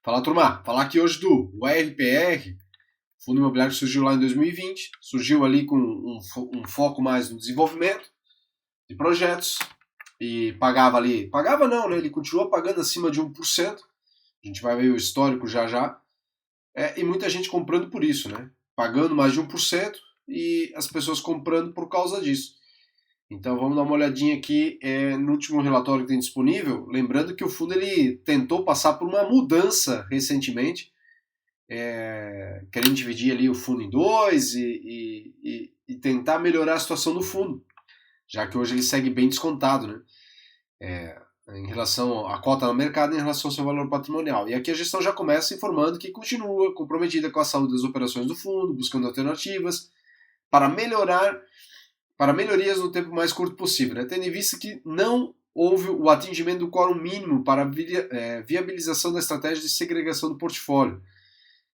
Fala, turma. Falar aqui hoje do RPR, Fundo Imobiliário que surgiu lá em 2020. Surgiu ali com um foco mais no desenvolvimento de projetos e pagava ali... Pagava não, né? Ele continua pagando acima de 1%. A gente vai ver o histórico já já. E muita gente comprando por isso, né? Pagando mais de 1% e as pessoas comprando por causa disso. Então vamos dar uma olhadinha aqui no último relatório que tem disponível. Lembrando que o fundo ele tentou passar por uma mudança recentemente, querendo dividir ali o fundo em dois e tentar melhorar a situação do fundo, já que hoje ele segue bem descontado, né? Em relação à cota no mercado, em relação ao seu valor patrimonial. E aqui a gestão já começa informando que continua comprometida com a saúde das operações do fundo, buscando alternativas para melhorias no tempo mais curto possível, né? Tendo em vista que não houve o atingimento do quórum mínimo para a viabilização da estratégia de segregação do portfólio,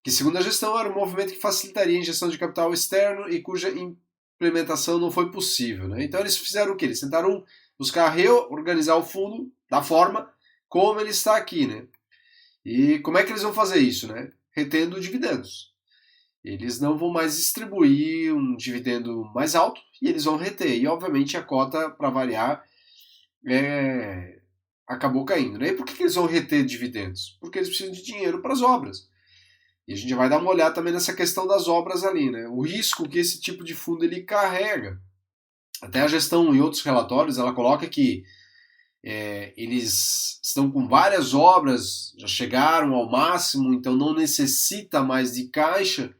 que, segundo a gestão, era um movimento que facilitaria a injeção de capital externo e cuja implementação não foi possível, né? Então eles fizeram o quê? Eles tentaram buscar reorganizar o fundo da forma como ele está aqui, né? E como é que eles vão fazer isso, né? Retendo dividendos. Eles não vão mais distribuir um dividendo mais alto e eles vão reter. E, obviamente, a cota, para variar, acabou caindo, né? E por que eles vão reter dividendos? Porque eles precisam de dinheiro para as obras. E a gente vai dar uma olhada também nessa questão das obras ali, né? O risco que esse tipo de fundo ele carrega. Até a gestão, em outros relatórios, ela coloca que eles estão com várias obras, já chegaram ao máximo, então não necessita mais de caixa.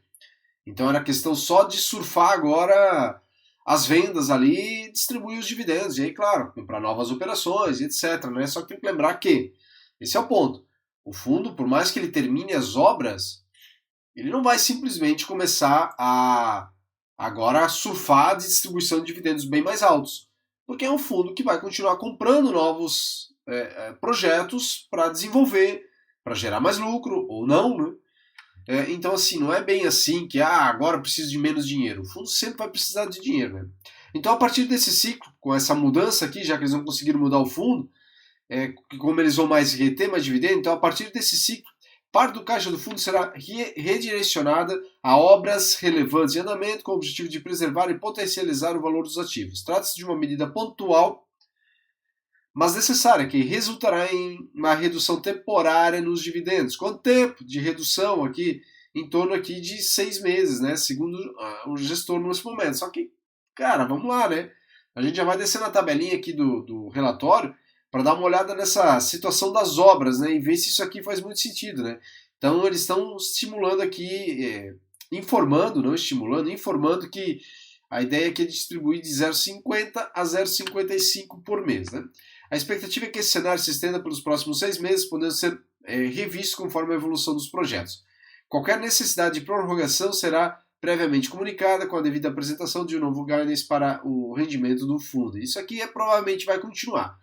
Então era questão só de surfar agora as vendas ali e distribuir os dividendos. E aí, claro, comprar novas operações, etc. Né? Só que tem que lembrar que, esse é o ponto, o fundo, por mais que ele termine as obras, ele não vai simplesmente começar a agora surfar de distribuição de dividendos bem mais altos. Porque é um fundo que vai continuar comprando novos projetos para desenvolver, para gerar mais lucro, ou não, né? Então, assim, não é bem assim que agora eu preciso de menos dinheiro. O fundo sempre vai precisar de dinheiro, né? Então, a partir desse ciclo, com essa mudança aqui, já que eles não conseguiram mudar o fundo, como eles vão mais reter mais dividendo, então a partir desse ciclo, parte do caixa do fundo será redirecionada a obras relevantes em andamento com o objetivo de preservar e potencializar o valor dos ativos. Trata-se de uma medida pontual, mas necessária, que resultará em uma redução temporária nos dividendos. Quanto tempo de redução aqui? Em torno aqui de 6 meses, né? Segundo o gestor nesse momento. Só que, cara, vamos lá, né? A gente já vai descer na tabelinha aqui do relatório para dar uma olhada nessa situação das obras, né? E ver se isso aqui faz muito sentido, né? Então eles estão estimulando aqui, informando, não estimulando, informando que a ideia é que ele distribui de 0,50 a 0,55 por mês, né? A expectativa é que esse cenário se estenda pelos próximos 6 meses, podendo ser revisto conforme a evolução dos projetos. Qualquer necessidade de prorrogação será previamente comunicada com a devida apresentação de um novo guidance para o rendimento do fundo. Isso aqui provavelmente vai continuar,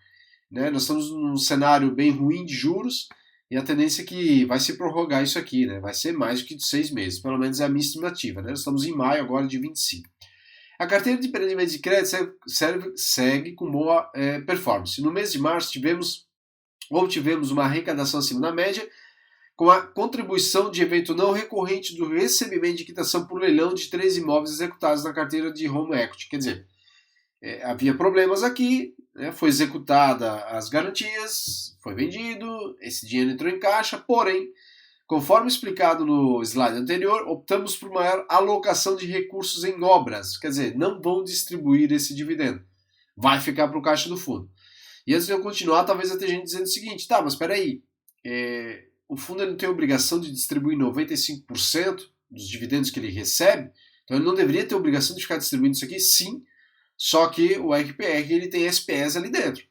né? Nós estamos num cenário bem ruim de juros e a tendência é que vai se prorrogar isso aqui, né? Vai ser mais do que de 6 meses, pelo menos é a minha estimativa, né? Nós estamos em maio agora de 25. A carteira de empreendimentos de crédito segue com boa performance. No mês de março tivemos uma arrecadação acima da média, com a contribuição de evento não recorrente do recebimento de quitação por leilão de 3 imóveis executados na carteira de Home Equity. Quer dizer, havia problemas aqui, né, foi executada as garantias, foi vendido, esse dinheiro entrou em caixa, porém, conforme explicado no slide anterior, optamos por maior alocação de recursos em obras, quer dizer, não vão distribuir esse dividendo, vai ficar para o caixa do fundo. E antes de eu continuar, talvez eu tenha gente dizendo o seguinte, tá, mas espera aí, o fundo não tem a obrigação de distribuir 95% dos dividendos que ele recebe, então ele não deveria ter a obrigação de ficar distribuindo isso aqui? Sim, só que o RPR ele tem SPS ali dentro.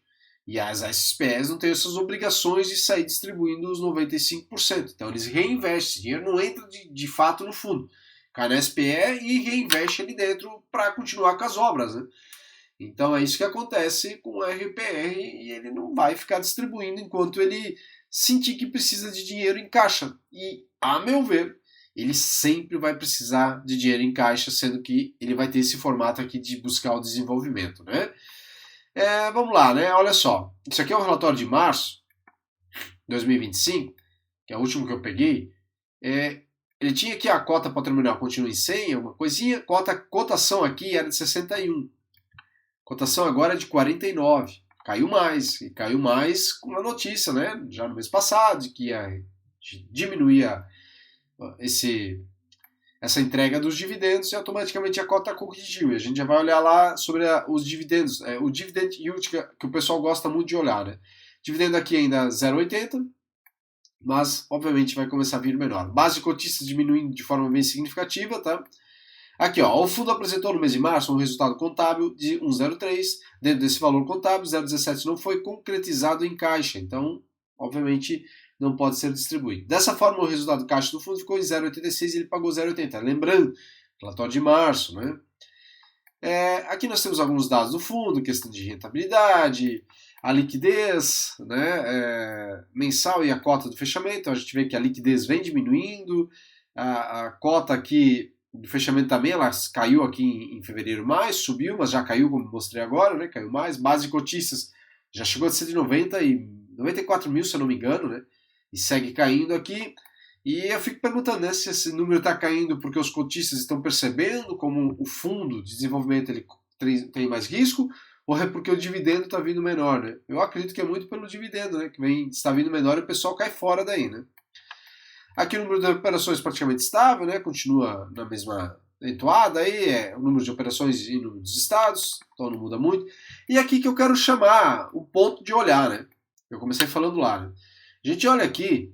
E as SPEs não têm essas obrigações de sair distribuindo os 95%. Então eles reinvestem. Esse dinheiro não entra de fato no fundo. Cai na SPE e reinveste ali dentro para continuar com as obras, né? Então é isso que acontece com o RPR e ele não vai ficar distribuindo enquanto ele sentir que precisa de dinheiro em caixa. E, a meu ver, ele sempre vai precisar de dinheiro em caixa, sendo que ele vai ter esse formato aqui de buscar o desenvolvimento, né? Vamos lá, né? Olha só. Isso aqui é um relatório de março de 2025. que é o último que eu peguei, ele tinha aqui a cota patrimonial continua em 100, uma coisinha, cotação aqui era de 61. Cotação agora é de 49. Caiu mais, e caiu mais com a notícia, né, já no mês passado, de que ia diminuir essa entrega dos dividendos e automaticamente a cota corrigiu. E a gente já vai olhar lá sobre os dividendos, o dividend yield que o pessoal gosta muito de olhar, né? Dividendo aqui ainda 0,80, mas obviamente vai começar a vir menor. Base de cotistas diminuindo de forma bem significativa, tá? Aqui, ó, o fundo apresentou no mês de março um resultado contábil de 1,03. Dentro desse valor contábil, 0,17 não foi concretizado em caixa, então, obviamente, não pode ser distribuído. Dessa forma, o resultado do caixa do fundo ficou em 0,86 e ele pagou 0,80. Lembrando, relatório de março, né? Aqui nós temos alguns dados do fundo, questão de rentabilidade, a liquidez, né, mensal e a cota do fechamento. Então, a gente vê que a liquidez vem diminuindo, a cota aqui do fechamento também, ela caiu aqui em fevereiro mais, subiu, mas já caiu, como mostrei agora, né, caiu mais. Base de cotistas já chegou a 190 e 94 mil, se eu não me engano, né, e segue caindo aqui. E eu fico perguntando, né, se esse número está caindo porque os cotistas estão percebendo como o fundo de desenvolvimento ele tem mais risco, ou é porque o dividendo está vindo menor, né? Eu acredito que é muito pelo dividendo, né, que está vindo menor e o pessoal cai fora daí, né? Aqui o número de operações praticamente estável, né, continua na mesma entoada, aí o número de operações e número dos estados, então não muda muito. E aqui que eu quero chamar o ponto de olhar, né? Eu comecei falando lá, né? A gente olha aqui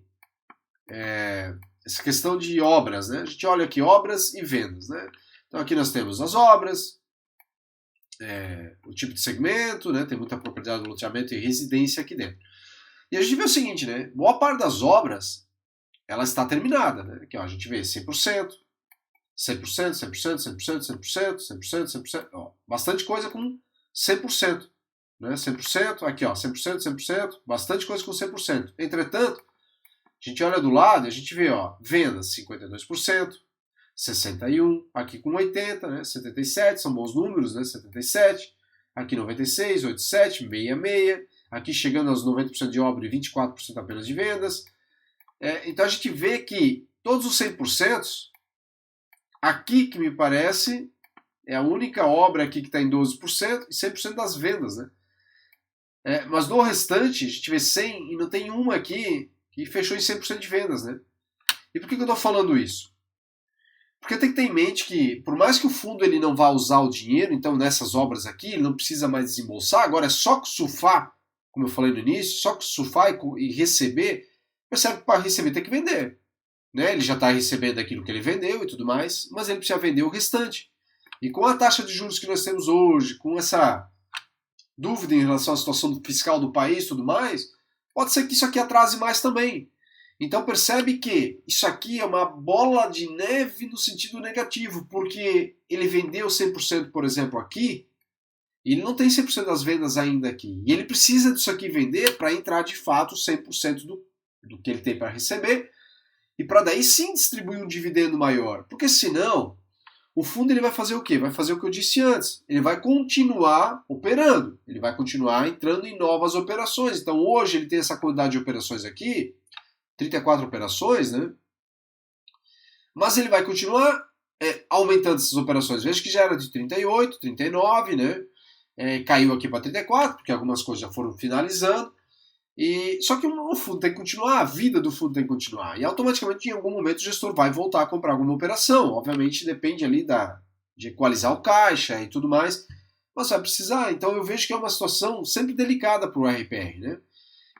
essa questão de obras, né? A gente olha aqui obras e vendas, né? Então aqui nós temos as obras, o tipo de segmento, né? Tem muita propriedade de loteamento e residência aqui dentro. E a gente vê o seguinte, né? Boa parte das obras ela está terminada, né? Aqui, ó, a gente vê 100%, 100%, 100%, 100%, 100%, 100%, 100%, ó, bastante coisa com 100%, né? 100%, aqui, ó, 100%, 100%, bastante coisa com 100%. Entretanto, a gente olha do lado e a gente vê, ó, vendas 52%, 61%, aqui com 80%, né, 77%, são bons números, né, 77%, aqui 96%, 87%, 66%, aqui chegando aos 90% de obra e 24% apenas de vendas. Então a gente vê que todos os 100%, aqui que me parece, é a única obra aqui que está em 12% e 100% das vendas, né? Mas no restante, a gente vê 100 e não tem uma aqui que fechou em 100% de vendas, né? E por que eu estou falando isso? Porque tem que ter em mente que, por mais que o fundo ele não vá usar o dinheiro, então nessas obras aqui, ele não precisa mais desembolsar, agora é só surfar, como eu falei no início, só surfar e receber, percebe que para receber tem que vender. Né? Ele já está recebendo aquilo que ele vendeu e tudo mais, mas ele precisa vender o restante. E com a taxa de juros que nós temos hoje, com essa dúvida em relação à situação fiscal do país e tudo mais, pode ser que isso aqui atrase mais também. Então percebe que isso aqui é uma bola de neve no sentido negativo, porque ele vendeu 100%, por exemplo, aqui, e ele não tem 100% das vendas ainda aqui. E ele precisa disso aqui vender para entrar de fato 100% do que ele tem para receber, e para daí sim distribuir um dividendo maior. Porque senão, o fundo ele vai fazer o quê? Vai fazer o que eu disse antes. Ele vai continuar operando. Ele vai continuar entrando em novas operações. Então hoje ele tem essa quantidade de operações aqui, 34 operações, né? Mas ele vai continuar aumentando essas operações. Veja que já era de 38, 39, né? Caiu aqui para 34, porque algumas coisas já foram finalizando. Só que o fundo tem que continuar, a vida do fundo tem que continuar. E automaticamente, em algum momento, o gestor vai voltar a comprar alguma operação. Obviamente, depende ali de equalizar o caixa e tudo mais. Mas vai precisar. Então, eu vejo que é uma situação sempre delicada para o RPR. Né?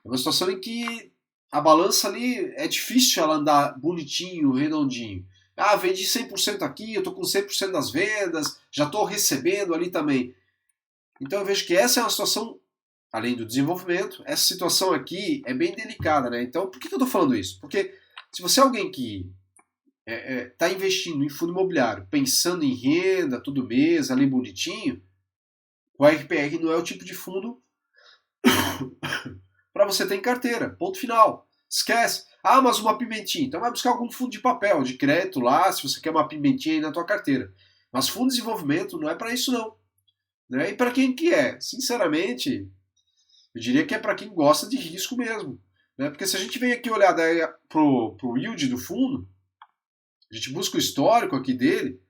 É uma situação em que a balança ali é difícil ela andar bonitinho, redondinho. Ah, vendi 100% aqui, eu estou com 100% das vendas, já estou recebendo ali também. Então, eu vejo que essa é uma situação, além do desenvolvimento, essa situação aqui é bem delicada, né? Então, por que eu estou falando isso? Porque se você é alguém que está investindo em fundo imobiliário, pensando em renda, todo mês, ali bonitinho, o RPR não é o tipo de fundo para você ter em carteira. Ponto final. Esquece. Ah, mas uma pimentinha. Então vai buscar algum fundo de papel, de crédito lá, se você quer uma pimentinha aí na tua carteira. Mas fundo de desenvolvimento não é para isso não. Né? E para quem que é? Sinceramente, eu diria que é para quem gosta de risco mesmo. né? Porque se a gente vem aqui olhar pro yield do fundo, a gente busca o histórico aqui dele,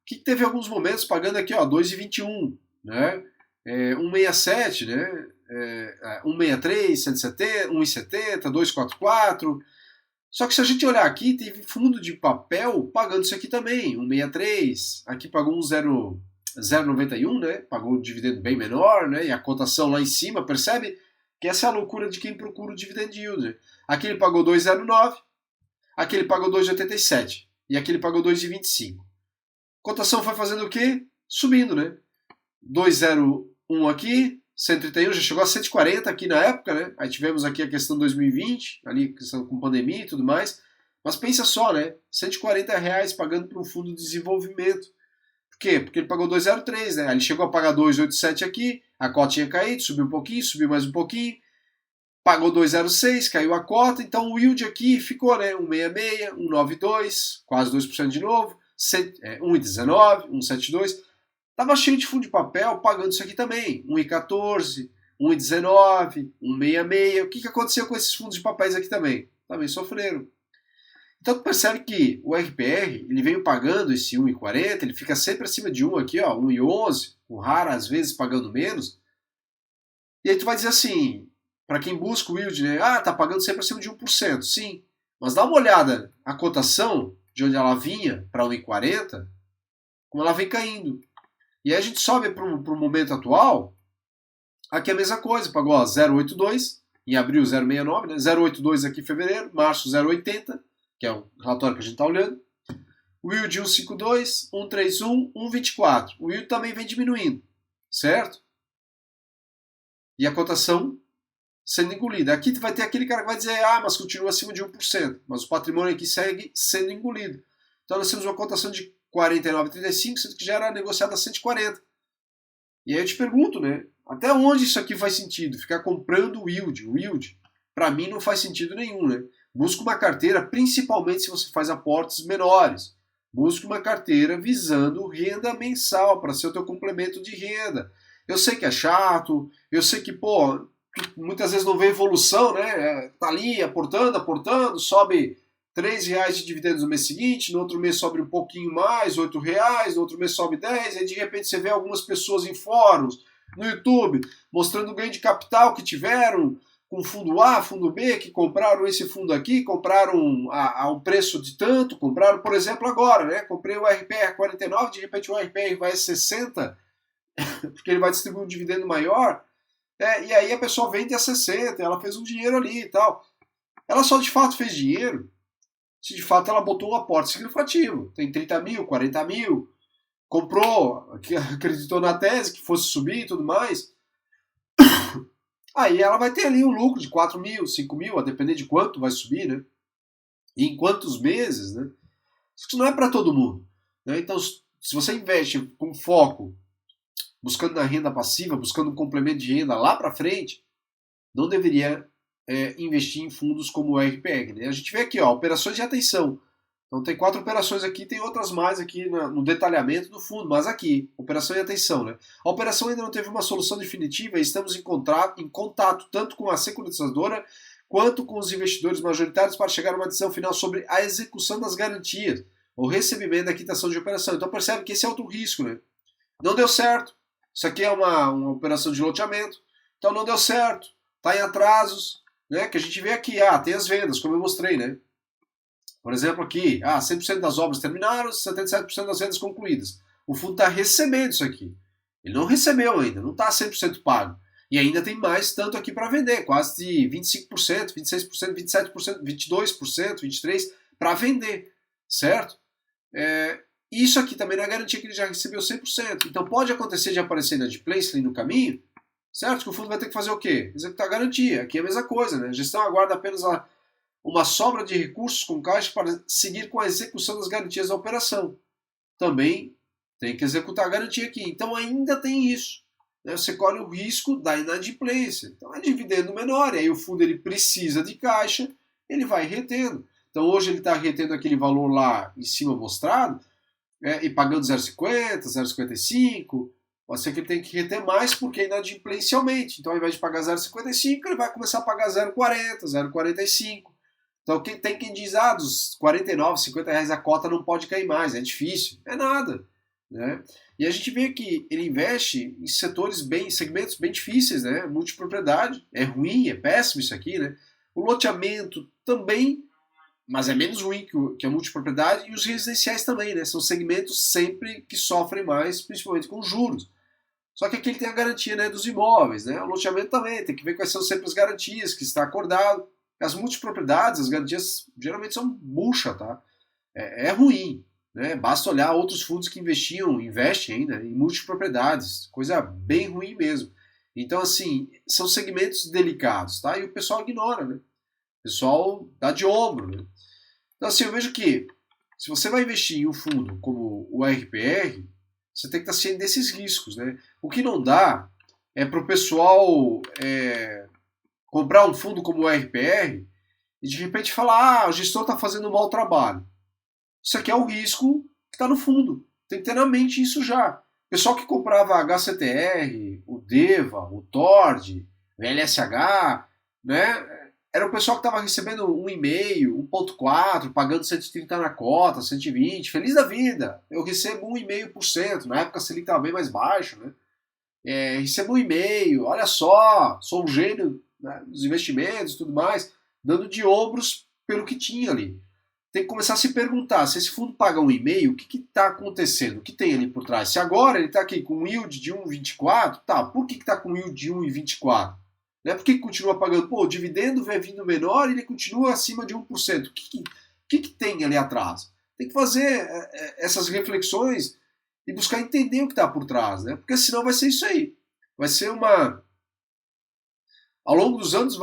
que teve alguns momentos pagando aqui, ó, 2,21, né? 1,67, né? 1,63, 170, 1,70, 2,44. Só que se a gente olhar aqui, teve fundo de papel pagando isso aqui também, 1,63. Aqui pagou 0,91, né? Pagou um dividendo bem menor, né? E a cotação lá em cima, percebe que essa é a loucura de quem procura o dividend yield, né? Aqui ele pagou 2,09, aqui ele pagou 2,87 e aqui ele pagou 2,25. Cotação foi fazendo o quê? Subindo, né? 2,01 aqui, 131, já chegou a 140 aqui na época, né? Aí tivemos aqui a questão de 2020, ali questão com pandemia e tudo mais. Mas pensa só, né? R$140 pagando para um fundo de desenvolvimento. Por quê? Porque ele pagou 2,03, né? Aí ele chegou a pagar 2,87 aqui, a cota tinha caído, subiu um pouquinho, subiu mais um pouquinho, pagou 2,06, caiu a cota, então o yield aqui ficou, né? 1,66, 1,92, quase 2% de novo, 1,19, 1,72. Tava cheio de fundo de papel pagando isso aqui também. 1,14, 1,19, 1,66. O que aconteceu com esses fundos de papéis aqui também? Também sofreram. Então tu percebe que o RPR, ele veio pagando esse 1,40, ele fica sempre acima de 1 aqui, ó, 1,11, com rara às vezes pagando menos. E aí tu vai dizer assim, para quem busca o yield, né? Ah, tá pagando sempre acima de 1%. Sim, mas dá uma olhada, a cotação de onde ela vinha para 1,40, como ela vem caindo. E aí a gente sobe para o momento atual, aqui é a mesma coisa, pagou 0,82, em abril 0,69, né? 0,82 aqui em fevereiro, março 0,80, que é o relatório que a gente está olhando. O yield 1,52, 1,31, 1,24. O yield também vem diminuindo, certo? E a cotação sendo engolida. Aqui vai ter aquele cara que vai dizer, ah, mas continua acima de 1%, mas o patrimônio aqui segue sendo engolido. Então nós temos uma cotação de 49,35, sendo que já era negociado a 140. E aí eu te pergunto, né? Até onde isso aqui faz sentido? Ficar comprando o yield. O yield, para mim, não faz sentido nenhum, né? Busca uma carteira, principalmente se você faz aportes menores. Busque uma carteira visando renda mensal, para ser o teu complemento de renda. Eu sei que é chato, eu sei que, pô, muitas vezes não vê evolução, né? Tá ali aportando, sobe R$3 de dividendos no mês seguinte, no outro mês sobe um pouquinho mais, R$8, no outro mês sobe 10, aí de repente você vê algumas pessoas em fóruns, no YouTube, mostrando o ganho de capital que tiveram com fundo A, fundo B, que compraram esse fundo aqui, compraram a um preço de tanto, compraram, por exemplo, agora, né? Comprei o RPR 49, de repente o RPR vai a 60, porque ele vai distribuir um dividendo maior, e aí a pessoa vende a 60, ela fez um dinheiro ali e tal. Ela só de fato fez dinheiro se de fato ela botou um aporte significativo. Tem 30 mil, 40 mil, comprou, acreditou na tese que fosse subir e tudo mais. Aí ela vai ter ali um lucro de 4 mil, 5 mil, a depender de quanto vai subir, né? E em quantos meses, né? Isso não é para todo mundo, né? Então, se você investe com foco, buscando na renda passiva, buscando um complemento de renda lá para frente, não deveria investir em fundos como o RPR, né? A gente vê aqui, ó, operações de atenção. Então tem 4 operações aqui, tem outras mais aqui no detalhamento do fundo, mas aqui, operação de atenção, né? A operação ainda não teve uma solução definitiva e estamos em contato tanto com a securitizadora quanto com os investidores majoritários para chegar a uma decisão final sobre a execução das garantias, o recebimento da quitação de operação. Então percebe que esse é outro risco, né? Não deu certo. Isso aqui é uma operação de loteamento, então não deu certo, está em atrasos, né? Que a gente vê aqui, tem as vendas, como eu mostrei, né? Por exemplo, aqui, 100% das obras terminaram, 77% das vendas concluídas. O fundo está recebendo isso aqui. Ele não recebeu ainda, não está 100% pago. E ainda tem mais tanto aqui para vender, quase de 25%, 26%, 27%, 22%, 23% para vender, certo? Isso aqui também não é garantia que ele já recebeu 100%. Então pode acontecer de aparecer inadimplência ali no caminho, certo? Que o fundo vai ter que fazer o quê? Executar a garantia. Aqui é a mesma coisa, né? A gestão aguarda apenas uma sobra de recursos com caixa para seguir com a execução das garantias da operação. Também tem que executar a garantia aqui. Então ainda tem isso, né? Você corre o risco da inadimplência. Então é dividendo menor, e aí o fundo ele precisa de caixa, ele vai retendo. Então hoje ele está retendo aquele valor lá em cima mostrado, e pagando 0,50, 0,55, Pode ser que ele tenha que reter mais porque é inadimplêncialmente. Então, ao invés de pagar 0,55, ele vai começar a pagar 0,40, 0,45. Então, quem diz, dos 49, 50 reais a cota não pode cair mais, é difícil. É nada. Né? E a gente vê que ele investe em segmentos bem difíceis, né? Multipropriedade, é ruim, é péssimo isso aqui, né? O loteamento também, mas é menos ruim que a multipropriedade, e os residenciais também, né? São segmentos sempre que sofrem mais, principalmente com juros. Só que aqui ele tem a garantia, né, dos imóveis, né? O loteamento também, tem que ver quais são sempre as garantias que está acordado. As multipropriedades, as garantias geralmente são bucha, tá? É ruim, né? Basta olhar outros fundos que investem ainda em multipropriedades, coisa bem ruim mesmo. Então, assim, são segmentos delicados, tá? E o pessoal ignora, né? O pessoal dá de ombro, né? Então, assim, eu vejo que se você vai investir em um fundo como o RPR, você tem que estar ciente desses riscos, né? O que não dá é para o pessoal comprar um fundo como o RPR e de repente falar, o gestor está fazendo um mau trabalho. Isso aqui é o risco que está no fundo. Tem que ter na mente isso já. O pessoal que comprava HCTR, o DEVA, o TORD, o LSH, né? Era o pessoal que estava recebendo 1,5, 1,4, pagando 130 na cota, 120, feliz da vida. Eu recebo 1,5%, na época a Selic estava bem mais baixo, né? Recebo 1,5%, olha só, sou um gênio, né, dos investimentos e tudo mais, dando de ombros pelo que tinha ali. Tem que começar a se perguntar, se esse fundo paga 1,5%, o que está acontecendo? O que tem ali por trás? Se agora ele está aqui com um yield de 1,24%, tá, por que está com um yield de 1,24%? Né? Por que continua pagando? Pô, o dividendo vai vindo menor e ele continua acima de 1%. O que tem ali atrás? Tem que fazer essas reflexões e buscar entender o que está por trás, né? Porque senão vai ser isso aí. Vai ser uma... Ao longo dos anos,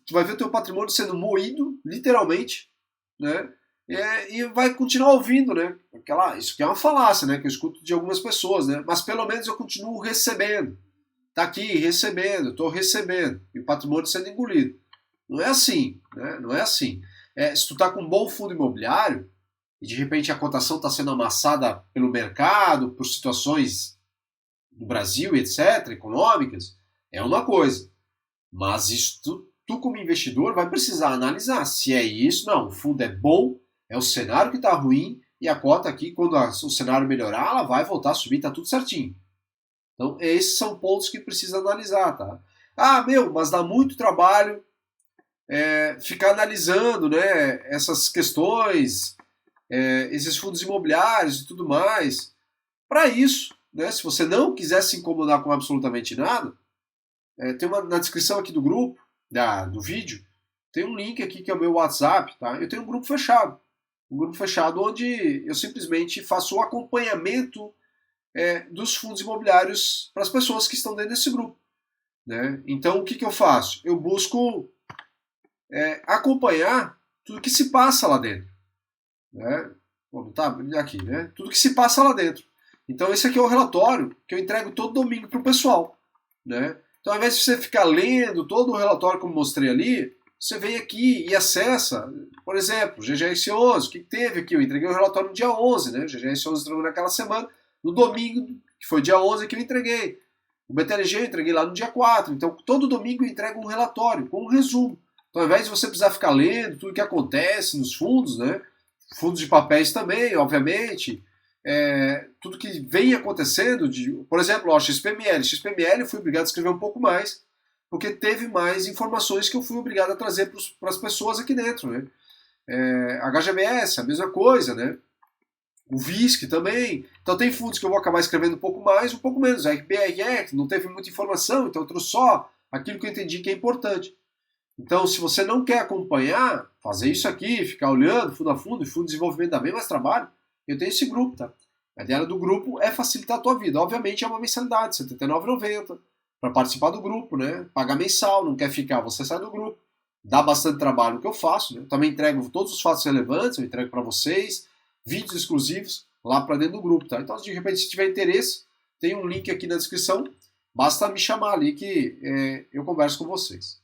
tu vai ver o teu patrimônio sendo moído, literalmente, né? E vai continuar ouvindo, né? Isso aqui é uma falácia, né? Que eu escuto de algumas pessoas, né? Mas pelo menos eu continuo recebendo. Tá aqui, recebendo, estou recebendo, e o patrimônio sendo engolido. Não é assim, né? Não é assim. Se tu está com um bom fundo imobiliário, e de repente a cotação está sendo amassada pelo mercado, por situações do Brasil, etc., econômicas, é uma coisa. Mas isso tu como investidor vai precisar analisar se é isso, não, o fundo é bom, é o cenário que está ruim, e a cota aqui, quando o cenário melhorar, ela vai voltar a subir, está tudo certinho. Então, esses são pontos que precisa analisar, tá? Mas dá muito trabalho ficar analisando, né, essas questões, esses fundos imobiliários e tudo mais. Para isso, né, se você não quiser se incomodar com absolutamente nada, tem na descrição aqui do grupo, do vídeo, tem um link aqui que é o meu WhatsApp, tá? Eu tenho um grupo fechado. Um grupo fechado onde eu simplesmente faço o acompanhamento dos fundos imobiliários para as pessoas que estão dentro desse grupo. Né? Então, o que eu faço? Eu busco acompanhar tudo que se passa lá dentro. Né? Bom, tá aqui, né? Tudo que se passa lá dentro. Então, esse aqui é o relatório que eu entrego todo domingo para o pessoal. Né? Então, ao invés de você ficar lendo todo o relatório como mostrei ali, você vem aqui e acessa, por exemplo, GGS11, o que teve aqui? Eu entreguei o relatório no dia 11, né? O GGS11 entrou naquela semana. No domingo, que foi dia 11, que eu entreguei. O BTLG eu entreguei lá no dia 4. Então, todo domingo eu entrego um relatório, com um resumo. Então, ao invés de você precisar ficar lendo tudo que acontece nos fundos, né? Fundos de papéis também, obviamente. Tudo que vem acontecendo. Por exemplo, XPML. XPML eu fui obrigado a escrever um pouco mais, porque teve mais informações que eu fui obrigado a trazer para as pessoas aqui dentro. Né? HGBS, a mesma coisa, né? O VISC também. Então tem fundos que eu vou acabar escrevendo um pouco mais, um pouco menos. A RBR não teve muita informação, então eu trouxe só aquilo que eu entendi que é importante. Então, se você não quer acompanhar, fazer isso aqui, ficar olhando fundo a fundo, e fundo de desenvolvimento dá bem mais trabalho, eu tenho esse grupo, tá? A ideia do grupo é facilitar a tua vida. Obviamente é uma mensalidade, R$ 79,90 para participar do grupo, né? Pagar mensal, não quer ficar, você sai do grupo. Dá bastante trabalho o que eu faço, né? Eu também entrego todos os fatos relevantes, eu entrego para vocês, vídeos exclusivos lá para dentro do grupo, tá? Então, de repente, se tiver interesse, tem um link aqui na descrição, basta me chamar ali que eu converso com vocês.